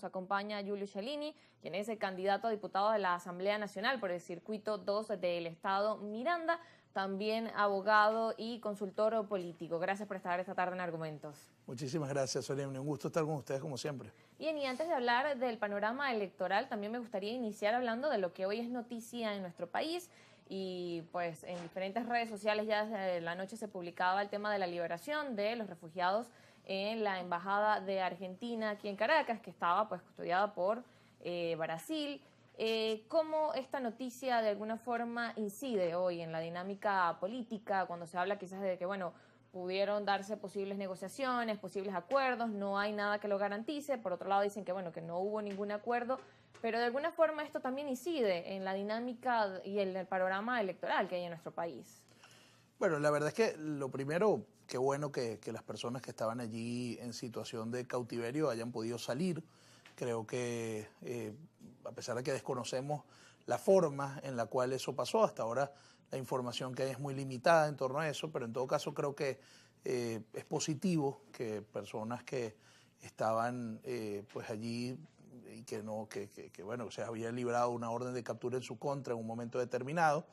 acompaña Giulio Cellini, quien es el candidato a diputado de la Asamblea Nacional por el Circuito 2 del Estado Miranda, también abogado y consultor político. Gracias por estar esta tarde en Argumentos. Muchísimas gracias, Solemne. Un gusto estar con ustedes como siempre. Bien, y antes de hablar del panorama electoral, también me gustaría iniciar hablando de lo que hoy es noticia en nuestro país. Y pues en diferentes redes sociales ya desde la noche se publicaba el tema de la liberación de los refugiados en la Embajada de Argentina aquí en Caracas, que estaba pues custodiada por Brasil. ¿Cómo esta noticia de alguna forma incide hoy en la dinámica política cuando se habla quizás de que, bueno, pudieron darse posibles negociaciones, posibles acuerdos, no hay nada que lo garantice? Por otro lado dicen que, bueno, que no hubo ningún acuerdo, pero de alguna forma esto también incide en la dinámica y en el panorama electoral que hay en nuestro país. Bueno, la verdad es que lo primero, qué bueno que las personas que estaban allí en situación de cautiverio hayan podido salir. Creo que a pesar de que desconocemos la forma en la cual eso pasó, hasta ahora la información que hay es muy limitada en torno a eso, pero en todo caso creo que es positivo que personas que estaban pues allí y que no, bueno, se había librado una orden de captura en su contra en un momento determinado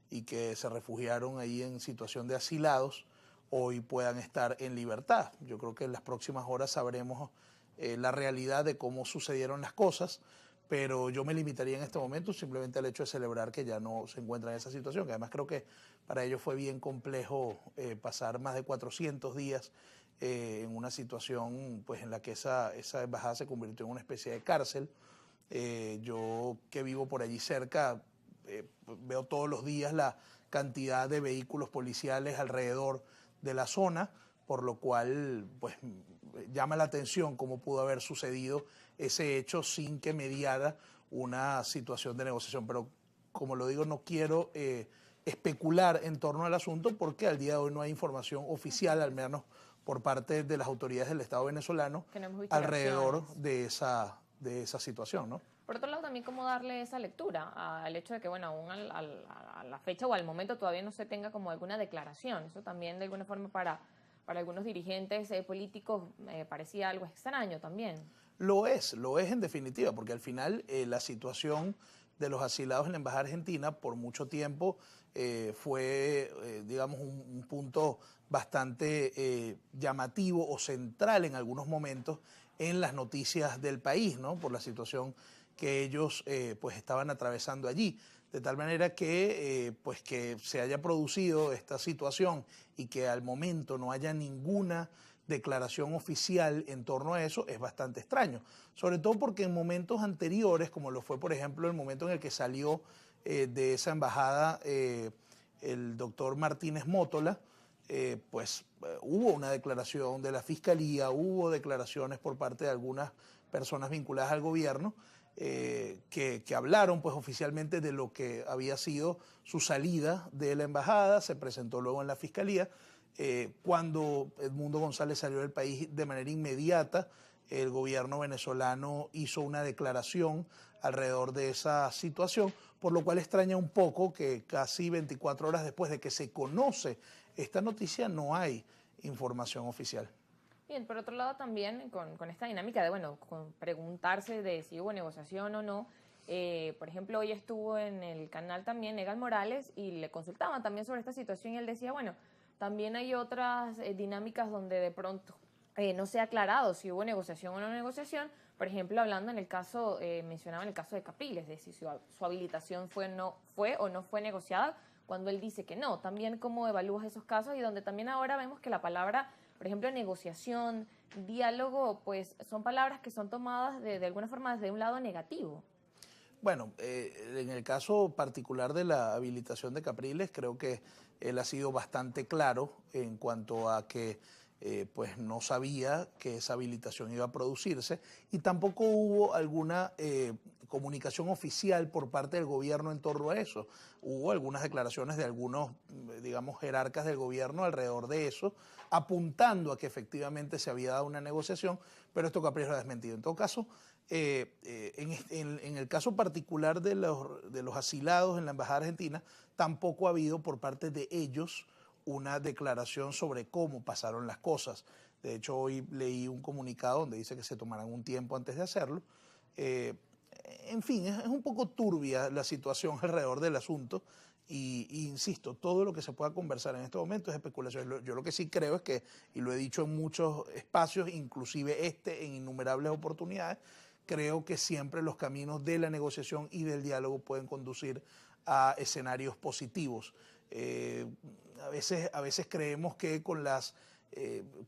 y que se refugiaron ahí en situación de asilados, hoy puedan estar en libertad. Yo creo que en las próximas horas sabremos la realidad de cómo sucedieron las cosas, pero yo me limitaría en este momento simplemente al hecho de celebrar que ya no se encuentran en esa situación, que además creo que para ellos fue bien complejo pasar más de 400 días en una situación pues en la que esa embajada se convirtió en una especie de cárcel. Yo que vivo por allí cerca, veo todos los días la cantidad de vehículos policiales alrededor de la zona, por lo cual pues llama la atención cómo pudo haber sucedido ese hecho sin que mediara una situación de negociación. Pero como lo digo, no quiero especular en torno al asunto porque al día de hoy no hay información oficial, al menos por parte de las autoridades del Estado venezolano, alrededor de esa situación, ¿no? Por otro lado, también cómo darle esa lectura al hecho de que, bueno, aún a la fecha o al momento todavía no se tenga como alguna declaración. Eso también de alguna forma para algunos dirigentes políticos parecía algo extraño también. Lo es en definitiva, porque al final la situación de los asilados en la Embajada Argentina por mucho tiempo fue, digamos, un punto bastante llamativo o central en algunos momentos en las noticias del país, ¿no? Por la situación que ellos pues estaban atravesando allí. De tal manera que, pues que se haya producido esta situación y que al momento no haya ninguna declaración oficial en torno a eso es bastante extraño. Sobre todo porque en momentos anteriores, como lo fue por ejemplo el momento en el que salió de esa embajada el doctor Martínez Mótola, hubo una declaración de la Fiscalía, hubo declaraciones por parte de algunas personas vinculadas al gobierno, que hablaron pues oficialmente de lo que había sido su salida de la embajada, se presentó luego en la Fiscalía. Cuando Edmundo González salió del país de manera inmediata, el gobierno venezolano hizo una declaración alrededor de esa situación, por lo cual extraña un poco que casi 24 horas después de que se conoce esta noticia no hay información oficial. Bien, por otro lado también con esta dinámica de, bueno, con preguntarse de si hubo negociación o no. Por ejemplo, hoy estuvo en el canal también Egal Morales y le consultaban también sobre esta situación y él decía, bueno, también hay otras dinámicas donde de pronto no se ha aclarado si hubo negociación o no negociación. Por ejemplo, hablando en el caso, mencionaba en el caso de Capriles, es decir, si su habilitación fue o no fue negociada, cuando él dice que no. También cómo evalúas esos casos y donde también ahora vemos que la palabra, por ejemplo, negociación, diálogo, pues son palabras que son tomadas de alguna forma desde un lado negativo. Bueno, en el caso particular de la habilitación de Capriles, creo que él ha sido bastante claro en cuanto a que pues no sabía que esa habilitación iba a producirse y tampoco hubo alguna comunicación oficial por parte del gobierno en torno a eso. Hubo algunas declaraciones de algunos, digamos, jerarcas del gobierno alrededor de eso, apuntando a que efectivamente se había dado una negociación, pero esto Capriles lo ha desmentido. En todo caso, en el caso particular de los asilados en la Embajada Argentina, tampoco ha habido por parte de ellos una declaración sobre cómo pasaron las cosas. De hecho, hoy leí un comunicado donde dice que se tomarán un tiempo antes de hacerlo. En fin, es un poco turbia la situación alrededor del asunto y insisto, todo lo que se pueda conversar en este momento es especulación. Yo lo que sí creo es que, y lo he dicho en muchos espacios, inclusive en innumerables oportunidades, creo que siempre los caminos de la negociación y del diálogo pueden conducir a escenarios positivos. A veces creemos que con las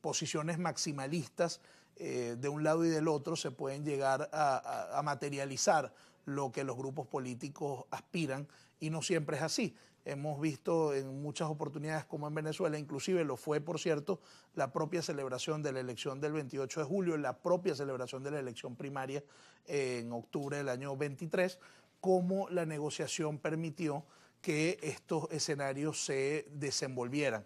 posiciones maximalistas de un lado y del otro se pueden llegar a materializar lo que los grupos políticos aspiran y no siempre es así. Hemos visto en muchas oportunidades como en Venezuela, inclusive lo fue, por cierto, la propia celebración de la elección del 28 de julio, la propia celebración de la elección primaria en octubre del año 23, cómo la negociación permitió que estos escenarios se desenvolvieran.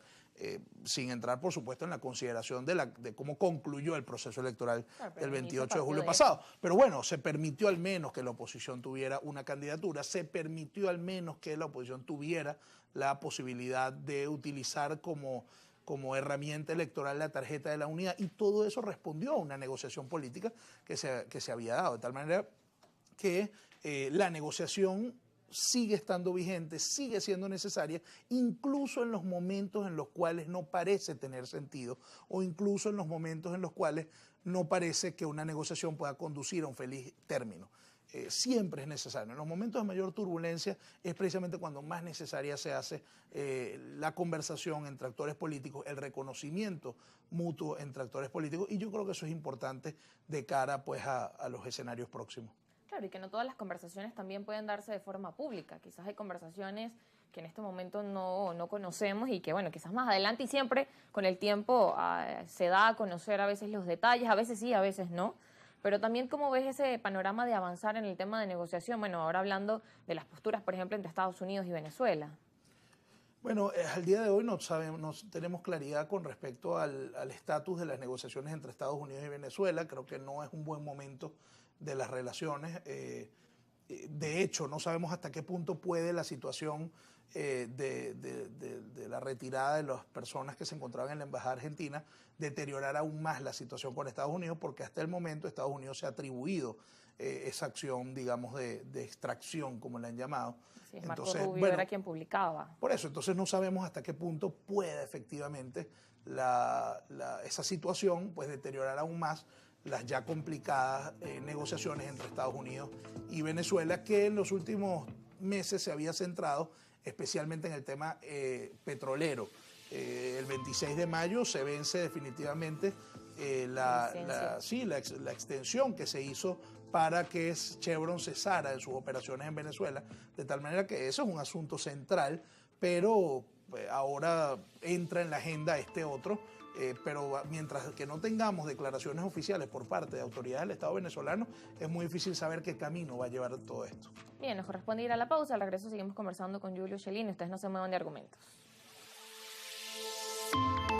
Sin entrar, por supuesto, en la consideración de cómo concluyó el proceso electoral del 28 de julio pasado. Pero bueno, se permitió al menos que la oposición tuviera una candidatura, se permitió al menos que la oposición tuviera la posibilidad de utilizar como herramienta electoral la tarjeta de la unidad, y todo eso respondió a una negociación política que se había dado, de tal manera que la negociación sigue estando vigente, sigue siendo necesaria, incluso en los momentos en los cuales no parece tener sentido o incluso en los momentos en los cuales no parece que una negociación pueda conducir a un feliz término. Siempre es necesario. En los momentos de mayor turbulencia es precisamente cuando más necesaria se hace la conversación entre actores políticos, el reconocimiento mutuo entre actores políticos, y yo creo que eso es importante de cara pues a los escenarios próximos. Claro, y que no todas las conversaciones también pueden darse de forma pública. Quizás hay conversaciones que en este momento no conocemos y que, bueno, quizás más adelante y siempre con el tiempo se da a conocer a veces los detalles, a veces sí, a veces no. Pero también, ¿cómo ves ese panorama de avanzar en el tema de negociación? Bueno, ahora hablando de las posturas, por ejemplo, entre Estados Unidos y Venezuela. Bueno, al día de hoy no tenemos claridad con respecto al estatus de las negociaciones entre Estados Unidos y Venezuela. Creo que no es un buen momento de las relaciones. De hecho, no sabemos hasta qué punto puede la situación de la retirada de las personas que se encontraban en la Embajada Argentina deteriorar aún más la situación con Estados Unidos, porque hasta el momento Estados Unidos se ha atribuido esa acción, digamos, de extracción, como la han llamado. Sí, Marco Rubio era quien publicaba. Por eso, entonces no sabemos hasta qué punto pueda efectivamente esa situación pues deteriorar aún más las ya complicadas negociaciones entre Estados Unidos y Venezuela, que en los últimos meses se había centrado especialmente en el tema petrolero. El 26 de mayo se vence definitivamente la extensión que se hizo para que Chevron cesara en sus operaciones en Venezuela, de tal manera que eso es un asunto central, pero ahora entra en la agenda este otro. Pero mientras que no tengamos declaraciones oficiales por parte de autoridades del Estado venezolano, es muy difícil saber qué camino va a llevar todo esto. Bien, nos corresponde ir a la pausa. Al regreso seguimos conversando con Julio Cellini. Ustedes no se muevan de argumentos.